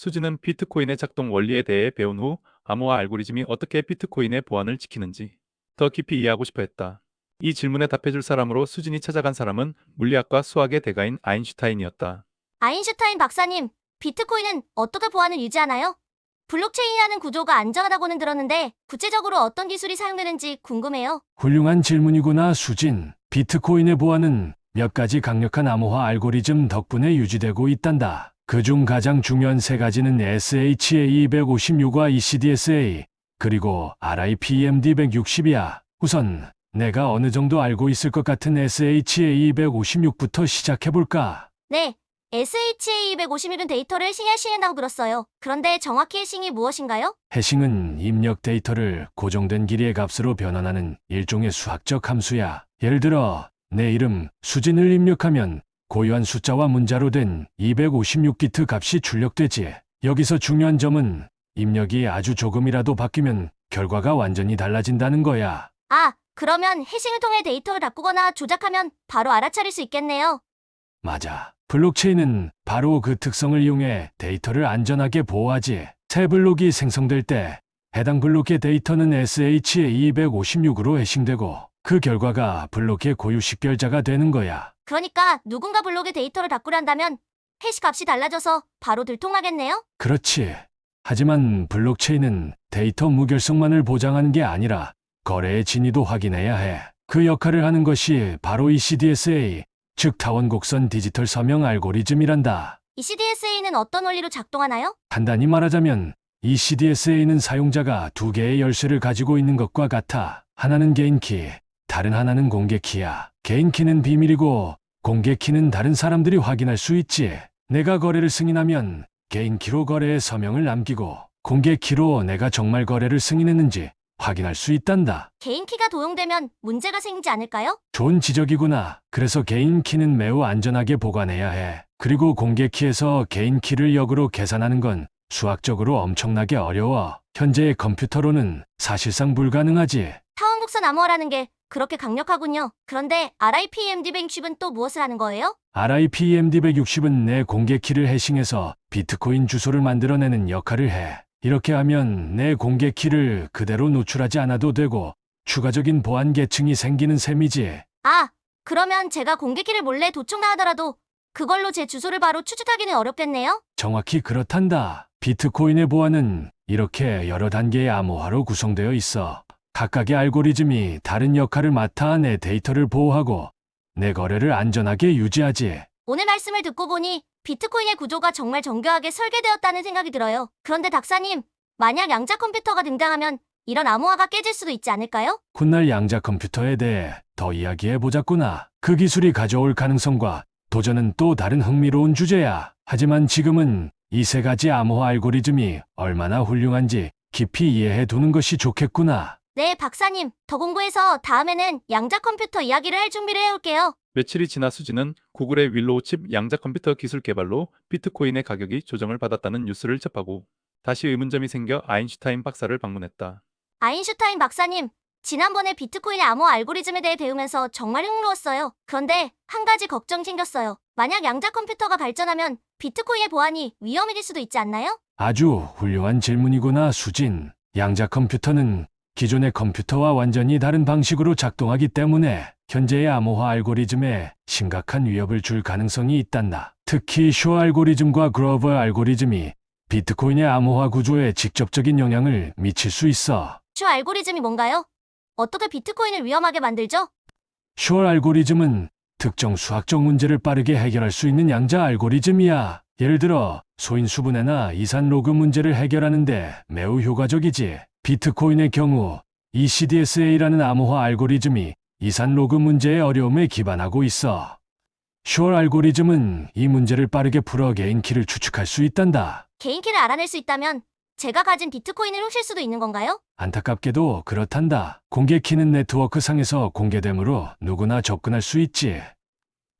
수지는 비트코인의 작동 원리에 대해 배운 후 암호화 알고리즘이 어떻게 비트코인의 보안을 지키는지 더 깊이 이해하고 싶어 했다. 이 질문에 답해줄 사람으로 수진이 찾아간 사람은 물리학과 수학의 대가인 아인슈타인이었다. 아인슈타인 박사님, 비트코인은 어떻게 보안을 유지하나요? 블록체인이라는 구조가 안전하다고는 들었는데 구체적으로 어떤 기술이 사용되는지 궁금해요. 훌륭한 질문이구나, 수진. 비트코인의 보안은 몇 가지 강력한 암호화 알고리즘 덕분에 유지되고 있단다. 그중 가장 중요한 세 가지는 SHA-256과 ECDSA, 그리고 RIPMD160이야. 우선 내가 어느 정도 알고 있을 것 같은 SHA-256부터 시작해볼까? 네, SHA-256은 데이터를 해싱한다고 들었어요. 그런데 정확히 해싱이 무엇인가요? 해싱은 입력 데이터를 고정된 길이의 값으로 변환하는 일종의 수학적 함수야. 예를 들어 내 이름 수진을 입력하면 고유한 숫자와 문자로 된 256비트 값이 출력되지. 여기서 중요한 점은 입력이 아주 조금이라도 바뀌면 결과가 완전히 달라진다는 거야. 아, 그러면 해싱을 통해 데이터를 바꾸거나 조작하면 바로 알아차릴 수 있겠네요. 맞아. 블록체인은 바로 그 특성을 이용해 데이터를 안전하게 보호하지. 새 블록이 생성될 때 해당 블록의 데이터는 SHA-256으로 해싱되고 그 결과가 블록의 고유 식별자가 되는 거야. 그러니까 누군가 블록의 데이터를 바꾸란다면 해시 값이 달라져서 바로 들통하겠네요? 그렇지. 하지만 블록체인은 데이터 무결성만을 보장하는 게 아니라 거래의 진위도 확인해야 해. 그 역할을 하는 것이 바로 이 CDSA, 즉 타원 곡선 디지털 서명 알고리즘이란다. 이 CDSA는 어떤 원리로 작동하나요? 간단히 말하자면 이 CDSA는 사용자가 두 개의 열쇠를 가지고 있는 것과 같아. 하나는 개인 키, 다른 하나는 공개 키야. 개인 키는 비밀이고 공개 키는 다른 사람들이 확인할 수 있지. 내가 거래를 승인하면 개인 키로 거래의 서명을 남기고 공개 키로 내가 정말 거래를 승인했는지 확인할 수 있단다. 개인 키가 도용되면 문제가 생기지 않을까요? 좋은 지적이구나. 그래서 개인 키는 매우 안전하게 보관해야 해. 그리고 공개 키에서 개인 키를 역으로 계산하는 건 수학적으로 엄청나게 어려워. 현재의 컴퓨터로는 사실상 불가능하지. 타원곡선 암호화라는 게 그렇게 강력하군요. 그런데 RIPMD160은 또 무엇을 하는 거예요? RIPMD160은 내 공개 키를 해싱해서 비트코인 주소를 만들어내는 역할을 해. 이렇게 하면 내 공개 키를 그대로 노출하지 않아도 되고 추가적인 보안 계층이 생기는 셈이지. 아, 그러면 제가 공개 키를 몰래 도청당하더라도 그걸로 제 주소를 바로 추적하기는 어렵겠네요? 정확히 그렇단다. 비트코인의 보안은 이렇게 여러 단계의 암호화로 구성되어 있어. 각각의 알고리즘이 다른 역할을 맡아 내 데이터를 보호하고 내 거래를 안전하게 유지하지. 오늘 말씀을 듣고 보니 비트코인의 구조가 정말 정교하게 설계되었다는 생각이 들어요. 그런데 박사님, 만약 양자 컴퓨터가 등장하면 이런 암호화가 깨질 수도 있지 않을까요? 훗날 양자 컴퓨터에 대해 더 이야기해보자꾸나. 그 기술이 가져올 가능성과 도전은 또 다른 흥미로운 주제야. 하지만 지금은 이 세 가지 암호화 알고리즘이 얼마나 훌륭한지 깊이 이해해 두는 것이 좋겠구나. 네, 박사님. 더 공부해서 다음에는 양자 컴퓨터 이야기를 할 준비를 해올게요. 며칠이 지나 수지는 구글의 윌로우 칩 양자 컴퓨터 기술 개발로 비트코인의 가격이 조정을 받았다는 뉴스를 접하고 다시 의문점이 생겨 아인슈타인 박사를 방문했다. 아인슈타인 박사님, 지난번에 비트코인의 암호 알고리즘에 대해 배우면서 정말 흥미로웠어요. 그런데 한 가지 걱정이 생겼어요. 만약 양자 컴퓨터가 발전하면 비트코인의 보안이 위험해질 수도 있지 않나요? 아주 훌륭한 질문이구나, 수진. 양자 컴퓨터는 기존의 컴퓨터와 완전히 다른 방식으로 작동하기 때문에 현재의 암호화 알고리즘에 심각한 위협을 줄 가능성이 있단다. 특히 쇼 알고리즘과 그로버 알고리즘이 비트코인의 암호화 구조에 직접적인 영향을 미칠 수 있어. 슈 알고리즘이 뭔가요? 어떻게 비트코인을 위험하게 만들죠? 쇼 알고리즘은 특정 수학적 문제를 빠르게 해결할 수 있는 양자 알고리즘이야. 예를 들어 소인수분해나 이산로그 문제를 해결하는데 매우 효과적이지. 비트코인의 경우 ECDSA라는 암호화 알고리즘이 이산로그 문제의 어려움에 기반하고 있어. 쇼 알고리즘은 이 문제를 빠르게 풀어 개인 키를 추측할 수 있단다. 개인 키를 알아낼 수 있다면 제가 가진 비트코인을 훔칠 수도 있는 건가요? 안타깝게도 그렇단다. 공개 키는 네트워크상에서 공개되므로 누구나 접근할 수 있지.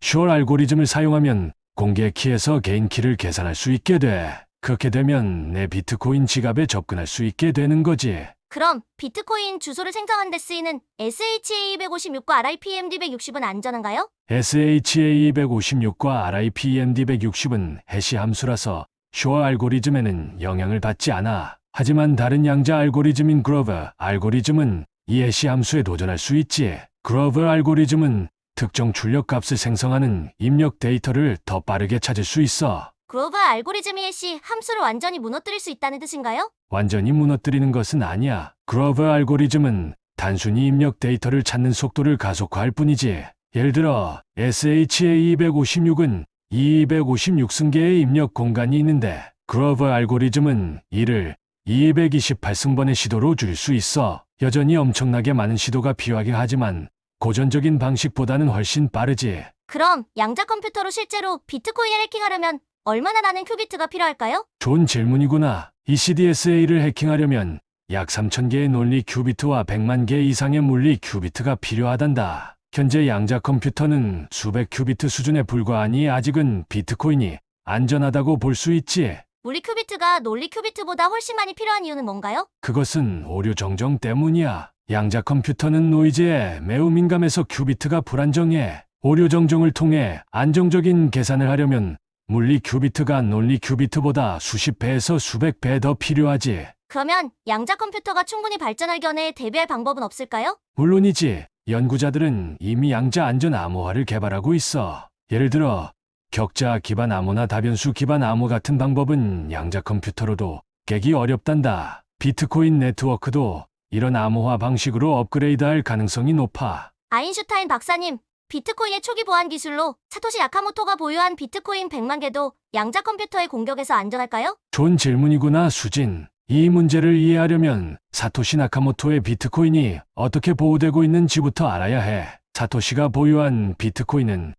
쇼 알고리즘을 사용하면 공개 키에서 개인 키를 계산할 수 있게 돼. 그렇게 되면 내 비트코인 지갑에 접근할 수 있게 되는 거지. 그럼 비트코인 주소를 생성하는 데 쓰이는 SHA-256과 RIPMD160은 안전한가요? SHA-256과 RIPMD160은 해시 함수라서 쇼어 알고리즘에는 영향을 받지 않아. 하지만 다른 양자 알고리즘인 그로브 알고리즘은 이 해시 함수에 도전할 수 있지. 그로브 알고리즘은 특정 출력 값을 생성하는 입력 데이터를 더 빠르게 찾을 수 있어. 그로브 알고리즘이 해시 함수를 완전히 무너뜨릴 수 있다는 뜻인가요? 완전히 무너뜨리는 것은 아니야. 그로브 알고리즘은 단순히 입력 데이터를 찾는 속도를 가속화할 뿐이지. 예를 들어 SHA256은 256승계의 입력 공간이 있는데 그로브 알고리즘은 이를 228승번의 시도로 줄일 수 있어. 여전히 엄청나게 많은 시도가 필요하긴 하지만 고전적인 방식보다는 훨씬 빠르지. 그럼 양자 컴퓨터로 실제로 비트코인을 해킹하려면 얼마나 많은 큐비트가 필요할까요? 좋은 질문이구나. 이 CDSA를 해킹하려면 약 3,000개의 논리 큐비트와 100만 개 이상의 물리 큐비트가 필요하단다. 현재 양자 컴퓨터는 수백 큐비트 수준에 불과하니 아직은 비트코인이 안전하다고 볼 수 있지. 물리 큐비트가 논리 큐비트보다 훨씬 많이 필요한 이유는 뭔가요? 그것은 오류 정정 때문이야. 양자 컴퓨터는 노이즈에 매우 민감해서 큐비트가 불안정해. 오류 정정을 통해 안정적인 계산을 하려면 물리 큐비트가 논리 큐비트보다 수십 배에서 수백 배 더 필요하지. 그러면 양자 컴퓨터가 충분히 발전할 견해에 대비할 방법은 없을까요? 물론이지. 연구자들은 이미 양자 안전 암호화를 개발하고 있어. 예를 들어 격자 기반 암호나 다변수 기반 암호 같은 방법은 양자 컴퓨터로도 깨기 어렵단다. 비트코인 네트워크도 이런 암호화 방식으로 업그레이드할 가능성이 높아. 아인슈타인 박사님, 비트코인의 초기 보안 기술로 사토시 나카모토가 보유한 비트코인 100만 개도 양자 컴퓨터의 공격에서 안전할까요? 좋은 질문이구나, 수진. 이 문제를 이해하려면 사토시 나카모토의 비트코인이 어떻게 보호되고 있는지부터 알아야 해. 사토시가 보유한 비트코인은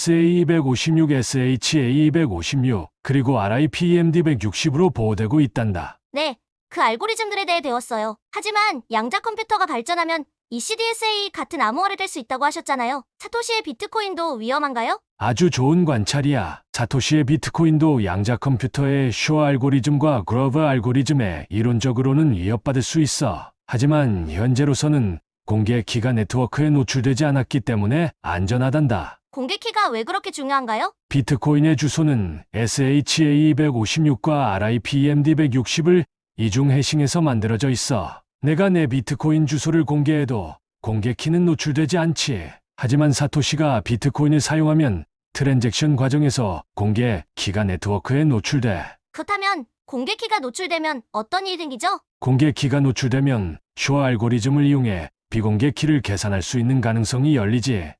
ECDSA256, SHA256, 그리고 RIPEMD160으로 보호되고 있단다. 네, 그 알고리즘들에 대해 배웠어요. 하지만 양자 컴퓨터가 발전하면 ECDSA 같은 암호화를 뗄 수 있다고 하셨잖아요. 사토시의 비트코인도 위험한가요? 아주 좋은 관찰이야. 사토시의 비트코인도 양자 컴퓨터의 쇼 알고리즘과 그로브 알고리즘에 이론적으로는 위협받을 수 있어. 하지만 현재로서는 공개 키가 네트워크에 노출되지 않았기 때문에 안전하단다. 공개 키가 왜 그렇게 중요한가요? 비트코인의 주소는 SHA256과 RIPEMD160을 이중 해싱해서 만들어져 있어. 내가 내 비트코인 주소를 공개해도 공개 키는 노출되지 않지. 하지만 사토시가 비트코인을 사용하면 트랜잭션 과정에서 공개 키가 네트워크에 노출돼. 그렇다면 공개 키가 노출되면 어떤 일이 생기죠? 공개 키가 노출되면 쇼 알고리즘을 이용해 비공개 키를 계산할 수 있는 가능성이 열리지.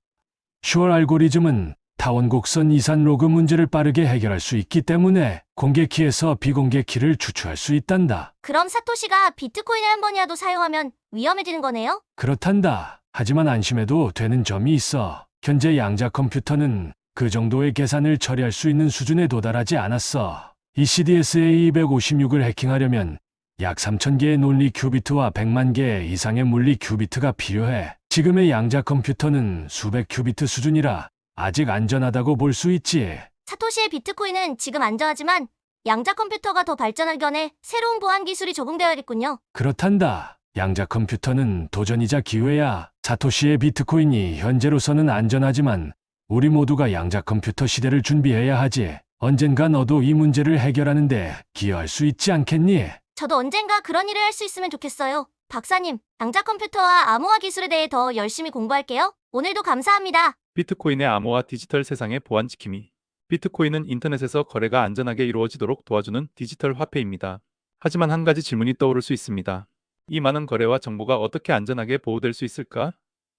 쇼 알고리즘은 타원곡선 이산 로그 문제를 빠르게 해결할 수 있기 때문에 공개 키에서 비공개 키를 추출할 수 있단다. 그럼 사토시가 비트코인을 한 번이라도 사용하면 위험해지는 거네요? 그렇단다. 하지만 안심해도 되는 점이 있어. 현재 양자 컴퓨터는 그 정도의 계산을 처리할 수 있는 수준에 도달하지 않았어. ECDSA256을 해킹하려면 약 3,000개의 논리 큐비트와 100만 개 이상의 물리 큐비트가 필요해. 지금의 양자 컴퓨터는 수백 큐비트 수준이라 아직 안전하다고 볼 수 있지. 사토시의 비트코인은 지금 안전하지만 양자 컴퓨터가 더 발전할 견해 새로운 보안 기술이 적용되어야겠군요. 그렇단다. 양자 컴퓨터는 도전이자 기회야. 사토시의 비트코인이 현재로서는 안전하지만 우리 모두가 양자 컴퓨터 시대를 준비해야 하지. 언젠가 너도 이 문제를 해결하는데 기여할 수 있지 않겠니? 저도 언젠가 그런 일을 할 수 있으면 좋겠어요. 박사님, 양자 컴퓨터와 암호화 기술에 대해 더 열심히 공부할게요. 오늘도 감사합니다. 비트코인의 암호화 디지털 세상의 보안 지킴이. 비트코인은 인터넷에서 거래가 안전하게 이루어지도록 도와주는 디지털 화폐입니다. 하지만 한 가지 질문이 떠오를 수 있습니다. 이 많은 거래와 정보가 어떻게 안전하게 보호될 수 있을까?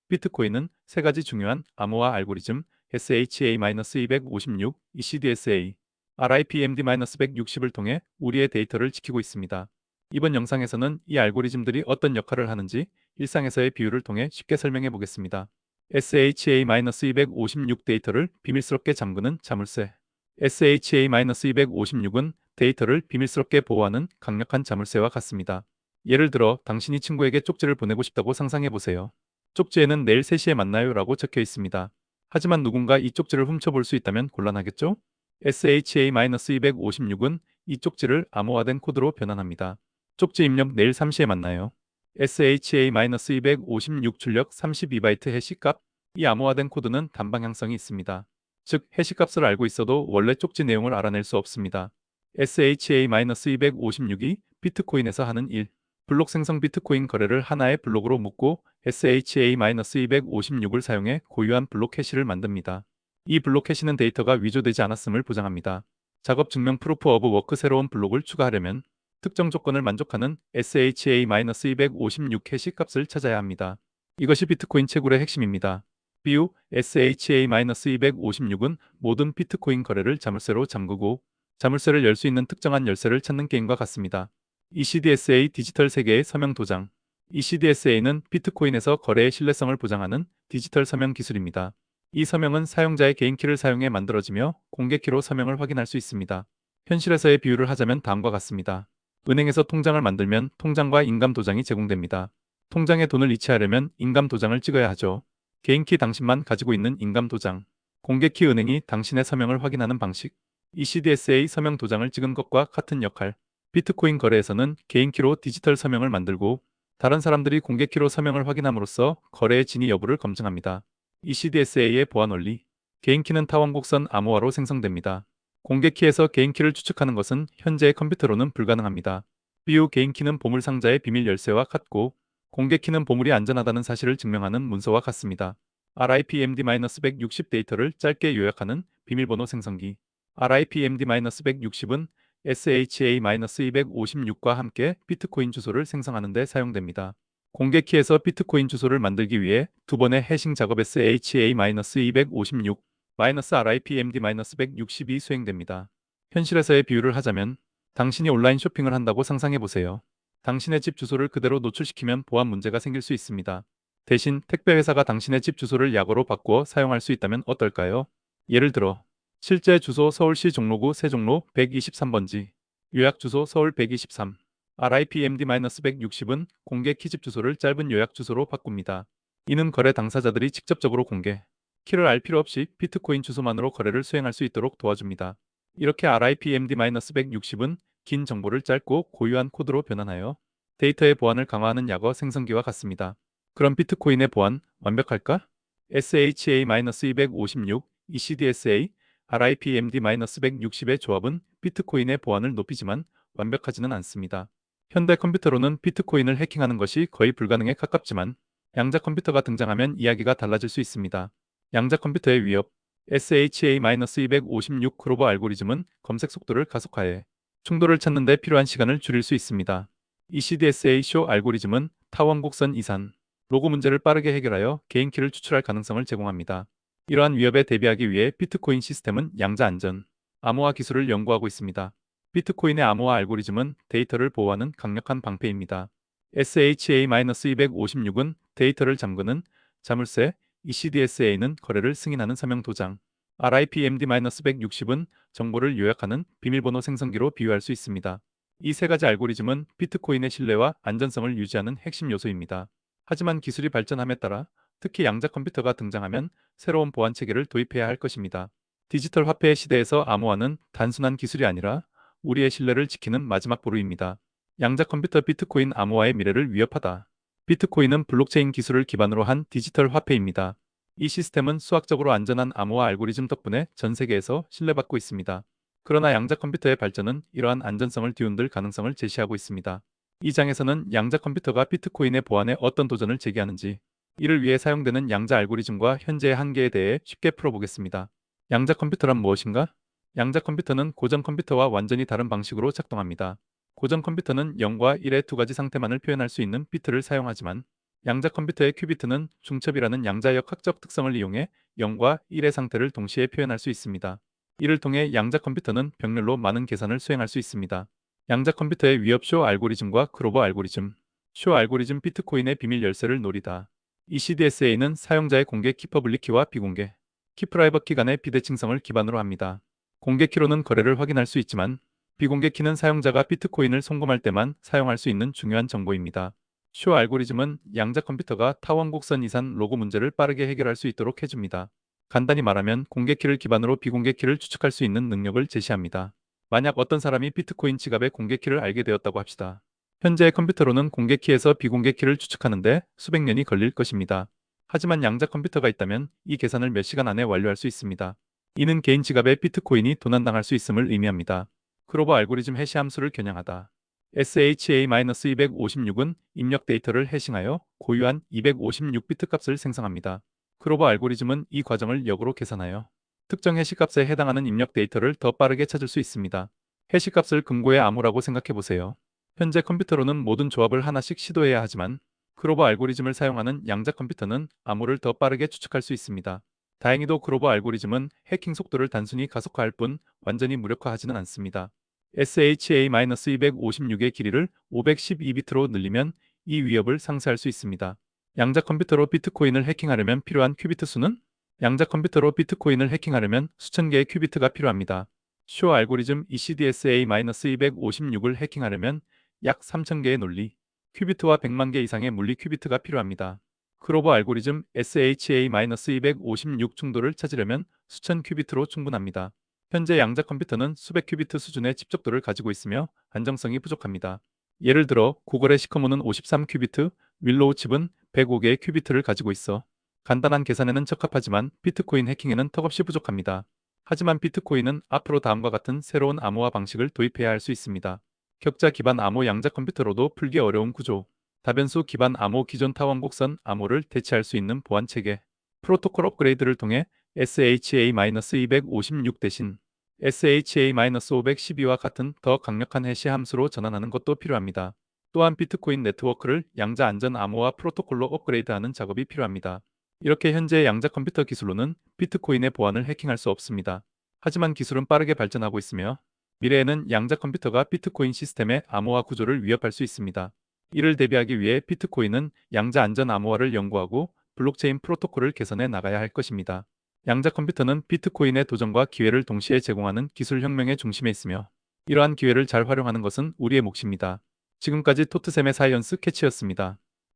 비트코인은 세 가지 중요한 암호화 알고리즘 SHA-256, ECDSA, RIPMD-160을 통해 우리의 데이터를 지키고 있습니다. 이번 영상에서는 이 알고리즘들이 어떤 역할을 하는지 일상에서의 비유를 통해 쉽게 설명해 보겠습니다. SHA-256 데이터를 비밀스럽게 잠그는 자물쇠. SHA-256은 데이터를 비밀스럽게 보호하는 강력한 자물쇠와 같습니다. 예를 들어 당신이 친구에게 쪽지를 보내고 싶다고 상상해 보세요. 쪽지에는 내일 3시에 만나요 라고 적혀 있습니다. 하지만 누군가 이 쪽지를 훔쳐볼 수 있다면 곤란하겠죠? SHA-256은 이 쪽지를 암호화된 코드로 변환합니다. 쪽지 입력 내일 3시에 만나요. SHA-256 출력 32바이트 해시값. 이 암호화된 코드는 단방향성이 있습니다. 즉 해시값을 알고 있어도 원래 쪽지 내용을 알아낼 수 없습니다. SHA-256이 비트코인에서 하는 일. 블록 생성 비트코인 거래를 하나의 블록으로 묶고 SHA-256을 사용해 고유한 블록 해시를 만듭니다. 이 블록 해시는 데이터가 위조되지 않았음을 보장합니다. 작업 증명 프루프 오브 워크 새로운 블록을 추가하려면 특정 조건을 만족하는 SHA-256 해시 값을 찾아야 합니다. 이것이 비트코인 채굴의 핵심입니다. 비유 SHA-256은 모든 비트코인 거래를 자물쇠로 잠그고 자물쇠를 열 수 있는 특정한 열쇠를 찾는 게임과 같습니다. ECDSA 디지털 세계의 서명 도장. ECDSA는 비트코인에서 거래의 신뢰성을 보장하는 디지털 서명 기술입니다. 이 서명은 사용자의 개인키를 사용해 만들어지며 공개키로 서명을 확인할 수 있습니다. 현실에서의 비유를 하자면 다음과 같습니다. 은행에서 통장을 만들면 통장과 인감 도장이 제공됩니다. 통장에 돈을 이체하려면 인감 도장을 찍어야 하죠. 개인키 당신만 가지고 있는 인감 도장. 공개키 은행이 당신의 서명을 확인하는 방식. ECDSA 서명 도장을 찍은 것과 같은 역할. 비트코인 거래에서는 개인키로 디지털 서명을 만들고 다른 사람들이 공개키로 서명을 확인함으로써 거래의 진위 여부를 검증합니다. ECDSA의 보안 원리. 개인키는 타원곡선 암호화로 생성됩니다. 공개키에서 개인키를 추측하는 것은 현재의 컴퓨터로는 불가능합니다. 비유 개인키는 보물 상자의 비밀 열쇠와 같고 공개키는 보물이 안전하다는 사실을 증명하는 문서와 같습니다. RIPMD-160 데이터를 짧게 요약하는 비밀번호 생성기. RIPMD-160은 SHA-256과 함께 비트코인 주소를 생성하는 데 사용됩니다. 공개키에서 비트코인 주소를 만들기 위해 두 번의 해싱 작업 SHA-256, RIPMD-160이 수행됩니다. 현실에서의 비유를 하자면 당신이 온라인 쇼핑을 한다고 상상해 보세요. 당신의 집 주소를 그대로 노출시키면 보안 문제가 생길 수 있습니다. 대신 택배 회사가 당신의 집 주소를 약어로 바꾸어 사용할 수 있다면 어떨까요? 예를 들어 실제 주소 서울시 종로구 세종로 123번지, 요약 주소 서울 123. RIPMD-160은 공개 키집 주소를 짧은 요약 주소로 바꿉니다. 이는 거래 당사자들이 직접적으로 공개 키를 알 필요 없이 비트코인 주소만으로 거래를 수행할 수 있도록 도와줍니다. 이렇게 RIPMD-160은 긴 정보를 짧고 고유한 코드로 변환하여 데이터의 보안을 강화하는 약어 생성기와 같습니다. 그럼 비트코인의 보안 완벽할까? SHA-256, ECDSA, RIPMD-160의 조합은 비트코인의 보안을 높이지만 완벽하지는 않습니다. 현대 컴퓨터로는 비트코인을 해킹하는 것이 거의 불가능에 가깝지만 양자 컴퓨터가 등장하면 이야기가 달라질 수 있습니다. 양자 컴퓨터의 위협. SHA-256 크로버 알고리즘은 검색 속도를 가속화해 충돌을 찾는 데 필요한 시간을 줄일 수 있습니다. ECDSA 쇼 알고리즘은 타원곡선 이산, 로고 문제를 빠르게 해결하여 개인키를 추출할 가능성을 제공합니다. 이러한 위협에 대비하기 위해 비트코인 시스템은 양자 안전, 암호화 기술을 연구하고 있습니다. 비트코인의 암호화 알고리즘은 데이터를 보호하는 강력한 방패입니다. SHA-256은 데이터를 잠그는 자물쇠, ECDSA는 거래를 승인하는 서명 도장, RIPMD-160은 정보를 요약하는 비밀번호 생성기로 비유할 수 있습니다. 이 세 가지 알고리즘은 비트코인의 신뢰와 안전성을 유지하는 핵심 요소입니다. 하지만 기술이 발전함에 따라 특히 양자 컴퓨터가 등장하면 새로운 보안 체계를 도입해야 할 것입니다. 디지털 화폐의 시대에서 암호화는 단순한 기술이 아니라 우리의 신뢰를 지키는 마지막 보루입니다. 양자 컴퓨터 비트코인 암호화의 미래를 위협하다. 비트코인은 블록체인 기술을 기반으로 한 디지털 화폐입니다. 이 시스템은 수학적으로 안전한 암호화 알고리즘 덕분에 전 세계에서 신뢰받고 있습니다. 그러나 양자 컴퓨터의 발전은 이러한 안전성을 뒤흔들 가능성을 제시하고 있습니다. 이 장에서는 양자 컴퓨터가 비트코인의 보안에 어떤 도전을 제기하는지, 이를 위해 사용되는 양자 알고리즘과 현재의 한계에 대해 쉽게 풀어보겠습니다. 양자 컴퓨터란 무엇인가? 양자 컴퓨터는 고전 컴퓨터와 완전히 다른 방식으로 작동합니다. 고전 컴퓨터는 0과 1의 두 가지 상태만을 표현할 수 있는 비트를 사용하지만 양자 컴퓨터의 큐비트는 중첩이라는 양자역 학적 특성을 이용해 0과 1의 상태를 동시에 표현할 수 있습니다. 이를 통해 양자 컴퓨터는 병렬로 많은 계산을 수행할 수 있습니다. 양자 컴퓨터의 위협 쇼 알고리즘과 크로버 알고리즘. 쇼 알고리즘 비트코인의 비밀 열쇠를 노리다. ECDSA는 사용자의 공개 키 퍼블릭 키와 비공개 키 프라이빗 키 간의 비대칭성을 기반으로 합니다. 공개 키로는 거래를 확인할 수 있지만 비공개 키는 사용자가 비트코인을 송금할 때만 사용할 수 있는 중요한 정보입니다. 쇼 알고리즘은 양자 컴퓨터가 타원곡선 이산 로고 문제를 빠르게 해결할 수 있도록 해줍니다. 간단히 말하면 공개 키를 기반으로 비공개 키를 추측할 수 있는 능력을 제시합니다. 만약 어떤 사람이 비트코인 지갑의 공개 키를 알게 되었다고 합시다. 현재의 컴퓨터로는 공개 키에서 비공개 키를 추측하는데 수백 년이 걸릴 것입니다. 하지만 양자 컴퓨터가 있다면 이 계산을 몇 시간 안에 완료할 수 있습니다. 이는 개인 지갑에 비트코인이 도난당할 수 있음을 의미합니다. 크로버 알고리즘 해시 함수를 겨냥하다. SHA-256은 입력 데이터를 해싱하여 고유한 256비트 값을 생성합니다. 크로버 알고리즘은 이 과정을 역으로 계산하여 특정 해시 값에 해당하는 입력 데이터를 더 빠르게 찾을 수 있습니다. 해시 값을 금고의 암호라고 생각해 보세요. 현재 컴퓨터로는 모든 조합을 하나씩 시도해야 하지만 크로버 알고리즘을 사용하는 양자 컴퓨터는 암호를 더 빠르게 추측할 수 있습니다. 다행히도 크로버 알고리즘은 해킹 속도를 단순히 가속화할 뿐 완전히 무력화하지는 않습니다. SHA-256의 길이를 512비트로 늘리면 이 위협을 상쇄할 수 있습니다. 양자 컴퓨터로 비트코인을 해킹하려면 필요한 큐비트 수는? 양자 컴퓨터로 비트코인을 해킹하려면 수천 개의 큐비트가 필요합니다. 쇼 알고리즘 ECDSA-256을 해킹하려면 약 3000개의 논리, 큐비트와 100만 개 이상의 물리 큐비트가 필요합니다. 크로버 알고리즘 SHA-256 충돌을 찾으려면 수천 큐비트로 충분합니다. 현재 양자 컴퓨터는 수백 큐비트 수준의 집적도를 가지고 있으며 안정성이 부족합니다. 예를 들어 구글의 시커먼은 53큐비트, 윌로우 칩은 105개의 큐비트를 가지고 있어 간단한 계산에는 적합하지만 비트코인 해킹에는 턱없이 부족합니다. 하지만 비트코인은 앞으로 다음과 같은 새로운 암호화 방식을 도입해야 할 수 있습니다. 격자 기반 암호 양자 컴퓨터로도 풀기 어려운 구조, 다변수 기반 암호 기존 타원 곡선 암호를 대체할 수 있는 보안 체계, 프로토콜 업그레이드를 통해 SHA-256 대신 SHA-512와 같은 더 강력한 해시 함수로 전환하는 것도 필요합니다. 또한 비트코인 네트워크를 양자 안전 암호화 프로토콜로 업그레이드하는 작업이 필요합니다. 이렇게 현재 양자 컴퓨터 기술로는 비트코인의 보안을 해킹할 수 없습니다. 하지만 기술은 빠르게 발전하고 있으며 미래에는 양자 컴퓨터가 비트코인 시스템의 암호화 구조를 위협할 수 있습니다. 이를 대비하기 위해 비트코인은 양자 안전 암호화를 연구하고 블록체인 프로토콜을 개선해 나가야 할 것입니다. 양자 컴퓨터는 비트코인의 도전과 기회를 동시에 제공하는 기술 혁명의 중심에 있으며 이러한 기회를 잘 활용하는 것은 우리의 몫입니다. 지금까지 토트샘의 사이언스 캐치였습니다.